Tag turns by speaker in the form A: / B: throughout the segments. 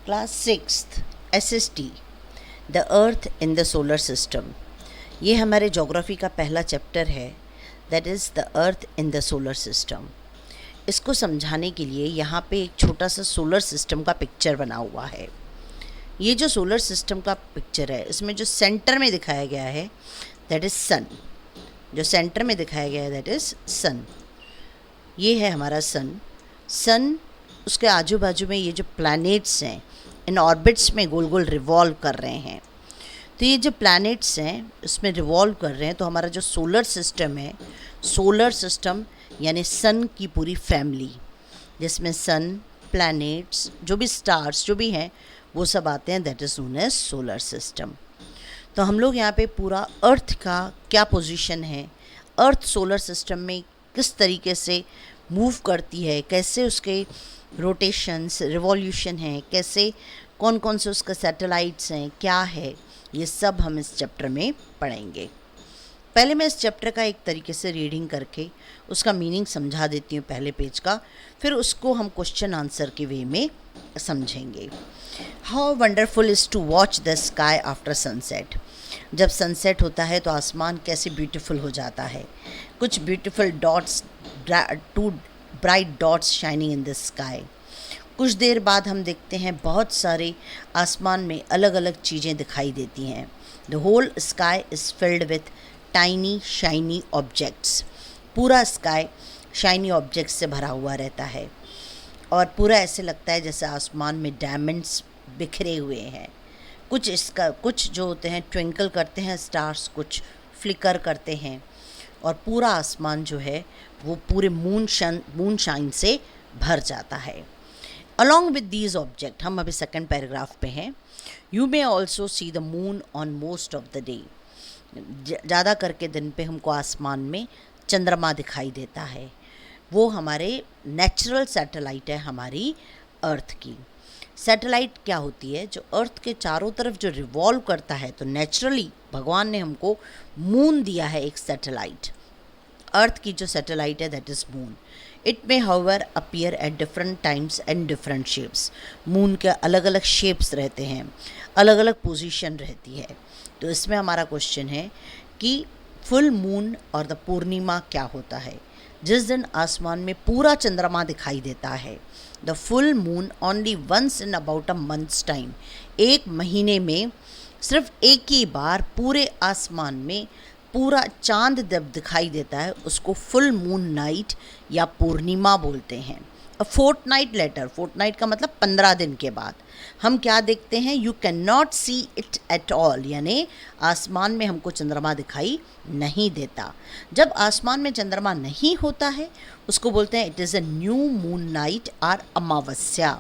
A: Class 6th SST the earth in the solar system. ये हमारे geography का पहला चैप्टर है, that is the earth in the solar system. इसको समझाने के लिए यहाँ पे एक छोटा सा सोलर सिस्टम का पिक्चर बना हुआ है। ये जो सोलर सिस्टम का पिक्चर है, इसमें जो सेंटर में दिखाया गया है दैट इज़ सन। जो सेंटर में दिखाया गया है दैट इज़ सन। ये है हमारा सन। सन, उसके आजू बाजू में ये जो प्लैनेट्स हैं इन ऑर्बिट्स में गोल गोल रिवॉल्व कर रहे हैं। तो ये जो प्लैनेट्स हैं उसमें रिवॉल्व कर रहे हैं, तो हमारा जो सोलर सिस्टम है, सोलर सिस्टम यानी सन की पूरी फैमिली, जिसमें सन, प्लैनेट्स, जो भी स्टार्स जो भी हैं वो सब आते हैं, that is known as solar system. तो हम लोग यहाँ पे पूरा अर्थ का क्या पोजीशन है, अर्थ सोलर सिस्टम में किस तरीके से मूव करती है, कैसे उसके रोटेशंस, रिवॉल्यूशन है, कैसे कौन कौन से उसके सैटेलाइट्स हैं, क्या है, ये सब हम इस चैप्टर में पढ़ेंगे। पहले मैं इस चैप्टर का एक तरीके से रीडिंग करके उसका मीनिंग समझा देती हूँ पहले पेज का, फिर उसको हम क्वेश्चन आंसर के वे में समझेंगे। How wonderful is to watch the sky after sunset. जब सनसेट होता है तो आसमान कैसे ब्यूटीफुल हो जाता है। कुछ beautiful dots, two bright dots shining in the sky. कुछ देर बाद हम देखते हैं बहुत सारे आसमान में अलग अलग चीज़ें दिखाई देती हैं। The whole sky is filled with tiny shiny objects. पूरा स्काई शाइनी ऑब्जेक्ट्स से भरा हुआ रहता है और पूरा ऐसे लगता है जैसे आसमान में डायमंड्स बिखरे हुए हैं। कुछ जो होते हैं ट्विंकल करते हैं स्टार्स, कुछ फ्लिकर करते हैं, और पूरा आसमान जो है वो पूरे मून शाइन से भर जाता है। अलॉन्ग विद दीज ऑब्जेक्ट, हम अभी सेकंड पैराग्राफ पे हैं। You may also see the moon on most of the day. ज़्यादा करके दिन पे हमको आसमान में चंद्रमा दिखाई देता है। वो हमारे नेचुरल सैटेलाइट है हमारी अर्थ की। सैटेलाइट क्या होती है? जो अर्थ के चारों तरफ जो रिवॉल्व करता है, तो नेचुरली भगवान ने हमको मून दिया है एक सैटेलाइट। अर्थ की जो सैटेलाइट है that is moon. It may however appear at different times and different shapes. Moon के अलग अलग शेप्स रहते हैं, अलग अलग पोजीशन रहती है। तो इसमें हमारा क्वेश्चन है कि फुल मून और द पूर्णिमा क्या होता है? जिस दिन आसमान में पूरा चंद्रमा दिखाई देता है, the full moon only once in about a months time. एक महीने में सिर्फ एक ही बार पूरे आसमान में पूरा चांद जब दिखाई देता है उसको फुल मून नाइट या पूर्णिमा बोलते हैं। अ फोर्टनाइट लेटर, फोर्टनाइट का मतलब 15 दिन के बाद हम क्या देखते हैं? You can not see it at all, यानी आसमान में हमको चंद्रमा दिखाई नहीं देता। जब आसमान में चंद्रमा नहीं होता है उसको बोलते हैं it is a new moon night और अमावस्या।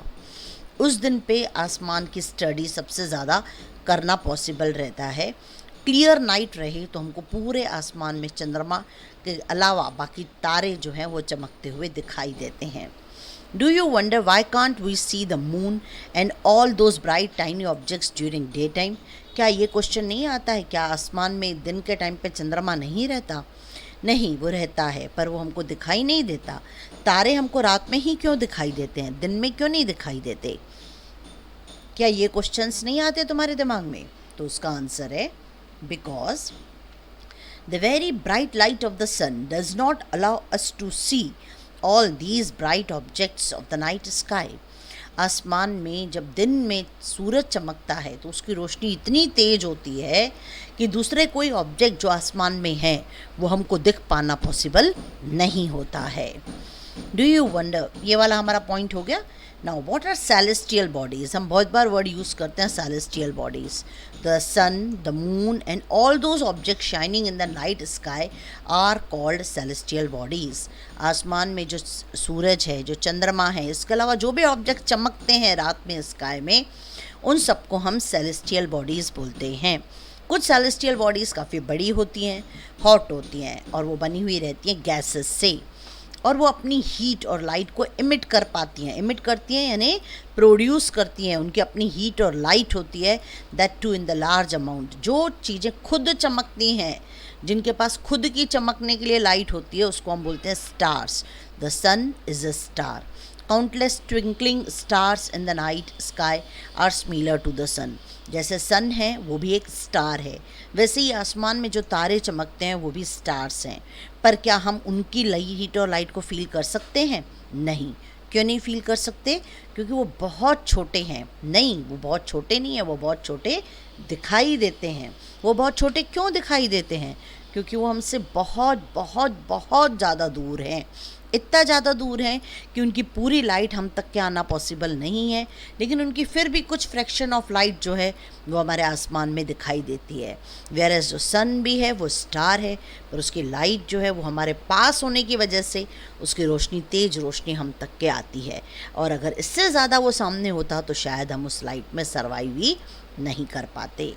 A: उस दिन पे आसमान की स्टडी सबसे ज़्यादा करना पॉसिबल रहता है। क्लियर नाइट रहे तो हमको पूरे आसमान में चंद्रमा के अलावा बाकी तारे जो हैं वो चमकते हुए दिखाई देते हैं। Do you wonder why can't we see the moon and all those bright tiny objects during day time? क्या ये क्वेश्चन नहीं आता है क्या आसमान में दिन के टाइम पे चंद्रमा नहीं रहता? नहीं, वो रहता है पर वो हमको दिखाई नहीं देता। तारे हमको रात में ही क्यों दिखाई देते हैं, दिन में क्यों नहीं दिखाई देते? क्या ये क्वेश्चंस नहीं आते तुम्हारे दिमाग में? तो उसका आंसर है because the very bright light of the sun does not allow us to see all these bright objects of the night sky. आसमान में जब दिन में सूरज चमकता है तो उसकी रोशनी इतनी तेज होती है कि दूसरे कोई ऑब्जेक्ट जो आसमान में है वो हमको दिख पाना पॉसिबल नहीं होता है। डू यू वंडर, ये वाला हमारा पॉइंट हो गया। Now what are celestial bodies? हम बहुत बार वर्ड यूज़ करते हैं celestial bodies. The sun, the moon and all those object shining in the night sky are called celestial bodies. आसमान में जो सूरज है, जो चंद्रमा है, इसके अलावा जो भी ऑब्जेक्ट चमकते हैं रात में स्काई में, उन सबको हम सेलेस्टियल बॉडीज़ बोलते हैं। कुछ सेलेस्टियल बॉडीज़ काफ़ी बड़ी होती हैं, हॉट होती हैं, और वो बनी हुई रहती हैं गैसेस से, और वो अपनी हीट और लाइट को इमिट कर पाती हैं। इमिट करती हैं यानी प्रोड्यूस करती हैं, उनकी अपनी हीट और लाइट होती है, that too in the large amount. जो चीज़ें खुद चमकती हैं, जिनके पास खुद की चमकने के लिए लाइट होती है, उसको हम बोलते हैं stars. The sun is a star. Countless twinkling stars in the night sky are similar to the sun. जैसे सन है वो भी एक स्टार है, वैसे ही आसमान में जो तारे चमकते हैं वो भी स्टार्स हैं। पर क्या हम उनकी हीट और लाइट को फील कर सकते हैं? नहीं। क्यों नहीं फील कर सकते? क्योंकि वो बहुत छोटे हैं। नहीं, वो बहुत छोटे नहीं हैं, वो बहुत छोटे दिखाई देते हैं। वो बहुत छोटे क्यों दिखाई देते हैं? क्योंकि वो हमसे बहुत बहुत बहुत ज़्यादा दूर हैं। इतना ज़्यादा दूर हैं कि उनकी पूरी लाइट हम तक के आना पॉसिबल नहीं है, लेकिन उनकी फिर भी कुछ फ्रैक्शन ऑफ लाइट जो है वो हमारे आसमान में दिखाई देती है। वेयरएज़ जो सन भी है वो स्टार है, पर उसकी लाइट जो है वो हमारे पास होने की वजह से उसकी रोशनी, तेज़ रोशनी हम तक के आती है। और अगर इससे ज़्यादा वो सामने होता तो शायद हम उस लाइट में सर्वाइव ही नहीं कर पाते।